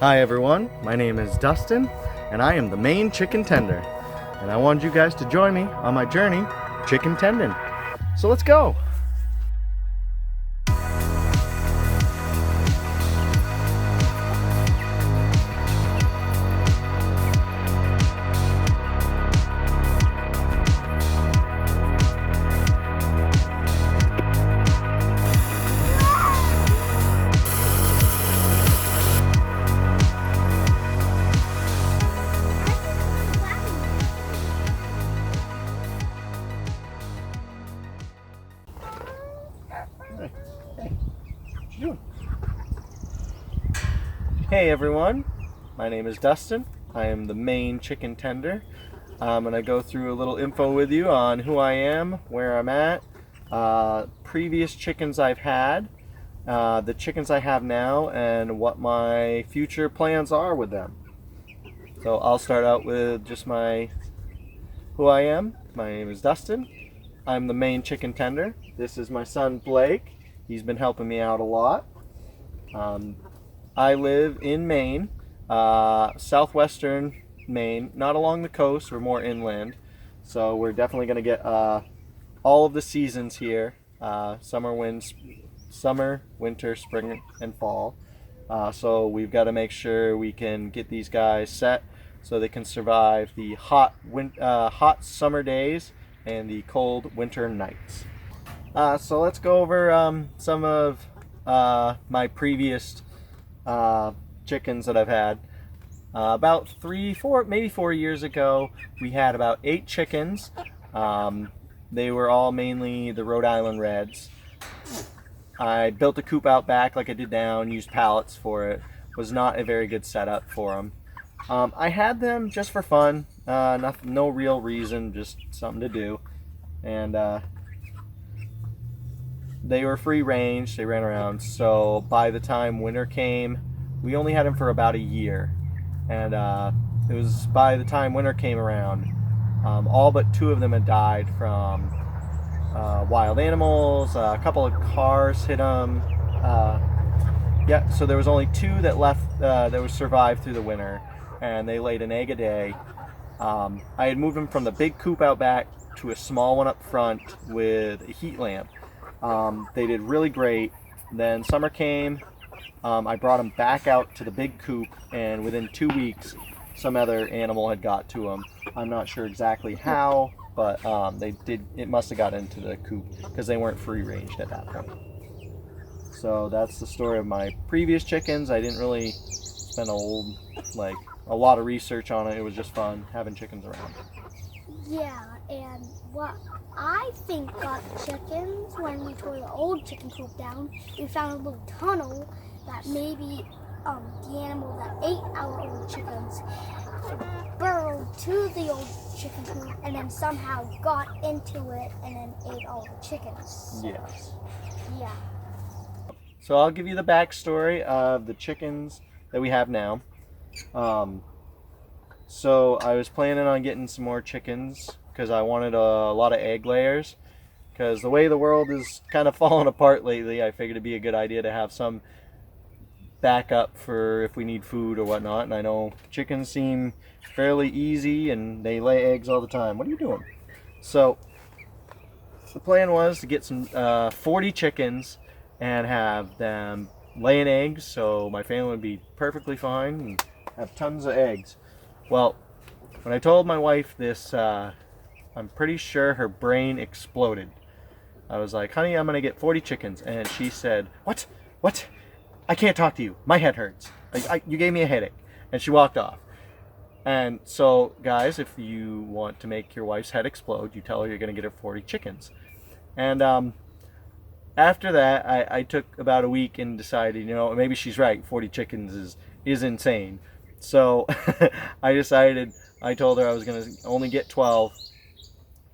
Hi everyone, my name is Dustin and I am the main chicken tender. And I wanted you guys to join me on my journey chicken tending. So let's go! What you doing? Hey everyone, my name is Dustin. I am the main chicken tender. I'm going to go through a little info with you on who I am, where I'm at, previous chickens I've had, the chickens I have now, and what my future plans are with them. So I'll start out with just who I am. My name is Dustin. I'm the main chicken tender. This is my son Blake. He's been helping me out a lot. I live in Maine, southwestern Maine, not along the coast. We're more inland, so we're definitely going to get all of the seasons here: summer, winter, spring, and fall. So we've got to make sure we can get these guys set so they can survive the hot summer days and the cold winter nights. So let's go over some of my previous chickens that I've had. About 4 years ago, we had about 8 chickens. They were all mainly the Rhode Island Reds. I built a coop out back like I did down, used pallets for it. Was not a very good setup for them. I had them just for fun, no real reason, just something to do. And they were free range, they ran around, so by the time winter came, we only had them for about a year. And it was by the time winter came around, all but 2 of them had died from wild animals. A couple of cars hit them. Yeah, so there was only 2 that left, that would survive through the winter, and they laid an egg a day. I had moved them from the big coop out back to a small one up front with a heat lamp. They did really great. Then summer came. I brought them back out to the big coop, and within 2 weeks, some other animal had got to them. I'm not sure exactly how, but it must have got into the coop because they weren't free ranged at that point. So that's the story of my previous chickens. I didn't really spend a lot of research on it. It was just fun having chickens around. Yeah, and what I think got the chickens, when we tore the old chicken coop down, we found a little tunnel that maybe the animal that ate our old chickens burrowed to the old chicken coop and then somehow got into it and then ate all the chickens. Yes. Yeah. So I'll give you the backstory of the chickens that we have now. So I was planning on getting some more chickens because I wanted a lot of egg layers. Because the way the world is kind of falling apart lately, I figured it'd be a good idea to have some backup for if we need food or whatnot. And I know chickens seem fairly easy and they lay eggs all the time. What are you doing? So the plan was to get some 40 chickens and have them laying eggs, so my family would be perfectly fine and have tons of eggs. Well, when I told my wife this, I'm pretty sure her brain exploded. I was like, honey, I'm going to get 40 chickens. And she said, what? What? I can't talk to you. My head hurts. You gave me a headache. And she walked off. And so, guys, if you want to make your wife's head explode, you tell her you're going to get her 40 chickens. And after that, I took about a week and decided, maybe she's right. 40 chickens is insane. So I told her I was going to only get 12.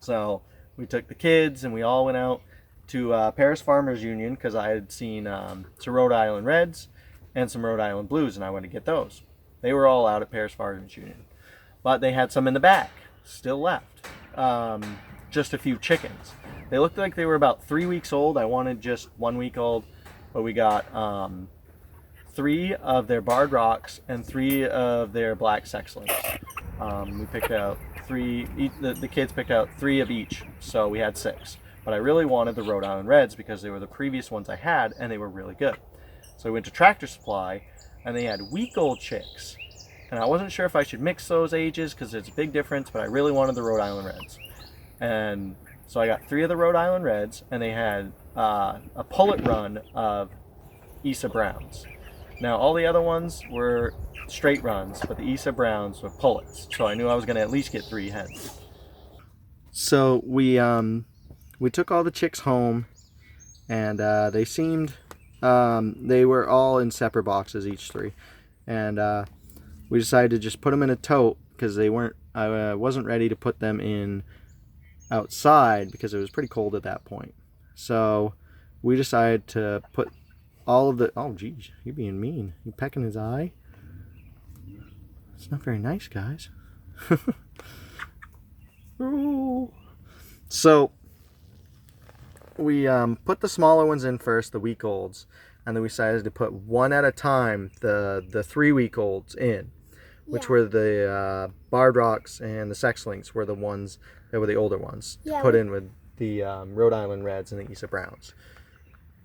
So we took the kids and we all went out to Paris Farmers Union because I had seen some Rhode Island Reds and some Rhode Island Blues, and I wanted to get those. They were all out at Paris Farmers Union. But they had some in the back, still left. Just a few chickens. They looked like they were about 3 weeks old. I wanted just 1 week old, but we got 3 of their barred rocks and 3 of their black sexlings. We picked out 3. The kids picked out 3 of each, so we had 6. But I really wanted the Rhode Island Reds because they were the previous ones I had, and they were really good. So we went to Tractor Supply, and they had week-old chicks. And I wasn't sure if I should mix those ages because there's a big difference, but I really wanted the Rhode Island Reds. And so I got 3 of the Rhode Island Reds, and they had a pullet run of Isa Browns. Now, all the other ones were straight runs, but the Isa Browns were pullets. So I knew I was going to at least get 3 hens. So we took all the chicks home, and they seemed, they were all in separate boxes, each 3. And we decided to just put them in a tote because they weren't, I wasn't ready to put them in outside because it was pretty cold at that point. So we decided to put all of the, oh geez, you're being mean. You pecking his eye? It's not very nice, guys. So we put the smaller ones in first, the week-olds, and then we decided to put one at a time the 3-week-olds in, which were the barred rocks, and the sexlings were the ones that were the older ones to put in with the Rhode Island Reds and the Isa Browns.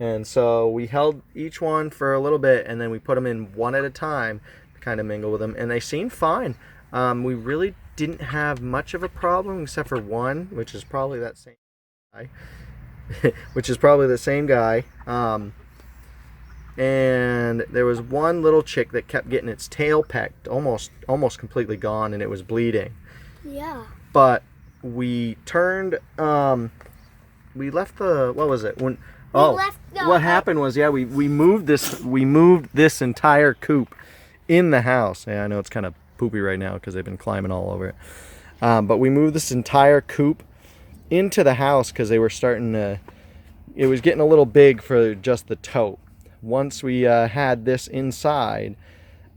And so we held each one for a little bit, and then we put them in one at a time to kind of mingle with them, and they seemed fine. We really didn't have much of a problem except for one, which is probably that same guy. And there was one little chick that kept getting its tail pecked, almost completely gone, and it was bleeding. Yeah. But we turned, we left the, what was it? What happened was, we moved this entire coop in the house. Yeah, I know it's kind of poopy right now because they've been climbing all over it. But we moved this entire coop into the house because they were starting to, it was getting a little big for just the tote. Once we had this inside,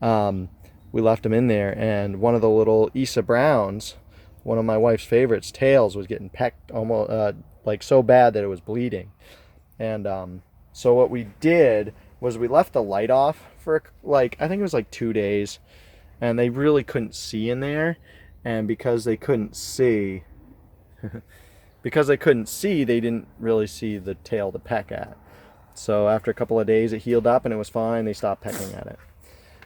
we left them in there, and one of the little Isa Browns, one of my wife's favorites, tails was getting pecked almost like so bad that it was bleeding. And so what we did was we left the light off for I think it was 2 days, and they really couldn't see in there. And because they couldn't see, they didn't really see the tail to peck at. So after a couple of days, it healed up and it was fine. They stopped pecking at it.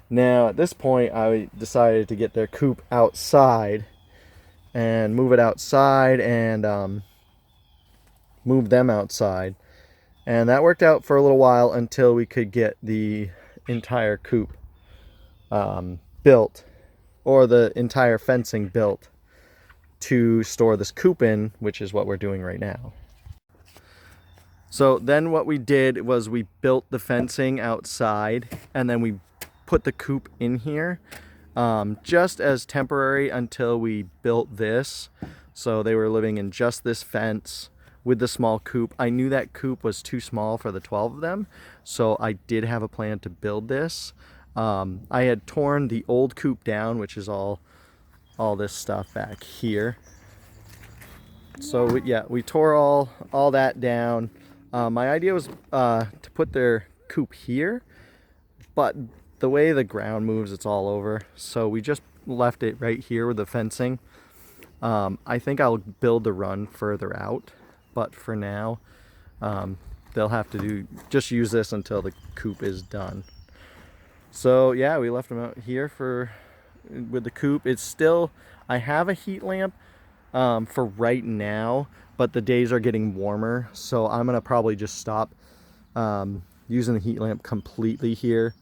Now at this point, I decided to get their coop outside and move it outside and move them outside. And that worked out for a little while until we could get the entire coop built, or the entire fencing built to store this coop in, which is what we're doing right now. So then what we did was we built the fencing outside, and then we put the coop in here just as temporary until we built this. So they were living in just this fence with the small coop. I knew that coop was too small for the 12 of them, so I did have a plan to build this. I had torn the old coop down, which is all this stuff back here. So we tore all that down. My idea was to put their coop here, but the way the ground moves, it's all over. So we just left it right here with the fencing. I think I'll build the run further out, but for now, they'll have to just use this until the coop is done. So yeah, we left them out here with the coop. It's still, I have a heat lamp for right now, but the days are getting warmer, so I'm gonna probably just stop using the heat lamp completely here,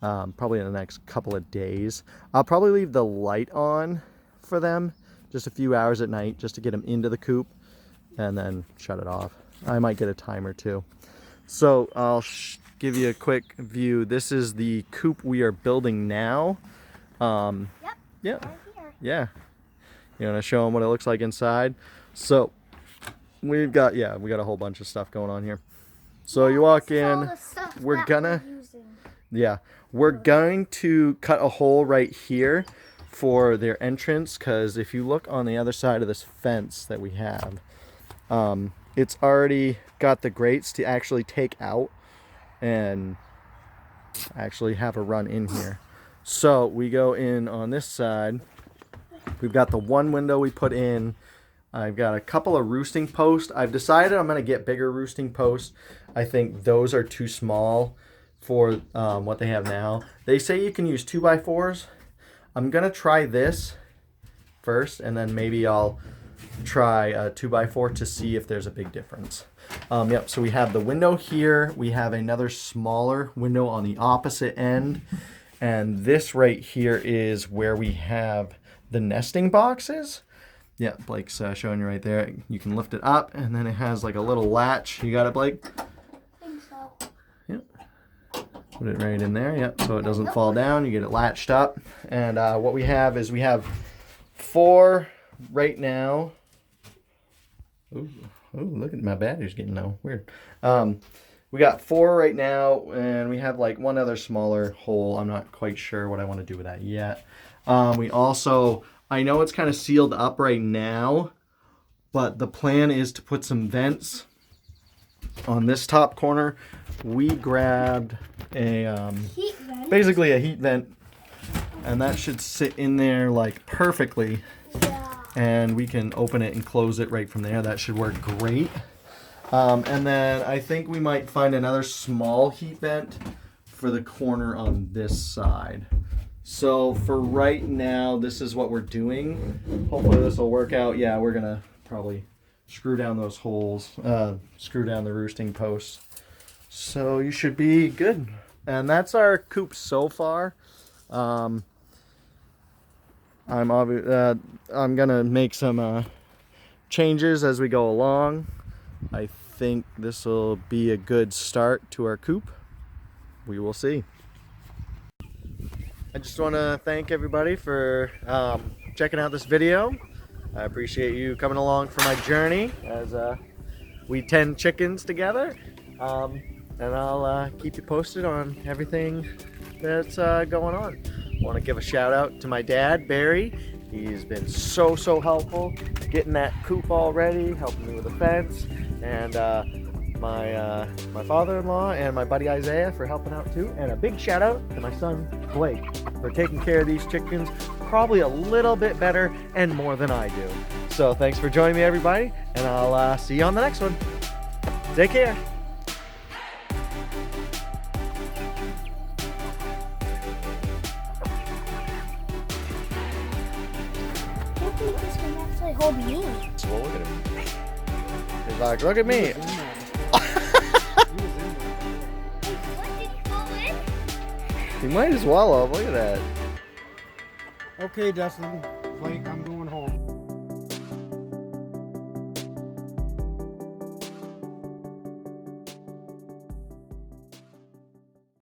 probably in the next couple of days. I'll probably leave the light on for them just a few hours at night just to get them into the coop, and then shut it off. I might get a timer too. So I'll give you a quick view. This is the coop we are building now. Yep. Yeah. Right here. Yeah. You want to show them what it looks like inside? So we got a whole bunch of stuff going on here. So you walk in, we're going to cut a hole right here for their entrance, because if you look on the other side of this fence that we have, it's already got the grates to actually take out and actually have a run in here. So we go in on this side. We've got the one window we put in. I've got a couple of roosting posts. I've decided I'm going to get bigger roosting posts. I think those are too small for what they have now. They say you can use 2x4s. I'm going to try this first, and then maybe I'll try a 2x4 to see if there's a big difference. Yep, so we have the window here. We have another smaller window on the opposite end. And this right here is where we have the nesting boxes. Yeah, Blake's showing you right there. You can lift it up, and then it has like a little latch. You got it, Blake? I think so. Yep. Put it right in there, yep, so it doesn't fall down. You get it latched up. And what we have is we have 4 right now. Ooh, look at my battery's getting low. Weird. We got 4 right now, and we have like one other smaller hole. I'm not quite sure what I want to do with that yet. We also, I know it's kind of sealed up right now, but the plan is to put some vents on this top corner. We grabbed a Heat vent. basically a heat vent, and that should sit in there like perfectly. Yeah. And we can open it and close it right from there. That should work great. And then I think we might find another small heat vent for the corner on this side. So for right now, this is what we're doing. Hopefully this will work out. Yeah, we're gonna probably screw down those holes, screw down the roosting posts. So you should be good. And that's our coop so far. I'm gonna make some changes as we go along. I think this will be a good start to our coop. We will see. I just want to thank everybody for checking out this video. I appreciate you coming along for my journey as we tend chickens together. And I'll keep you posted on everything that's going on. I want to give a shout out to my dad, Barry. He's been so helpful getting that coop all ready, helping me with the fence, and my father-in-law and my buddy Isaiah for helping out too. And a big shout out to my son Blake for taking care of these chickens probably a little bit better and more than I do. So thanks for joining me, everybody, and I'll see you on the next one. Take care. I think this can actually hold me. So look at him. He's like, look at me. What, did you fall in? He might as well have. Look at that. Okay, Dustin. Blake, I'm going home.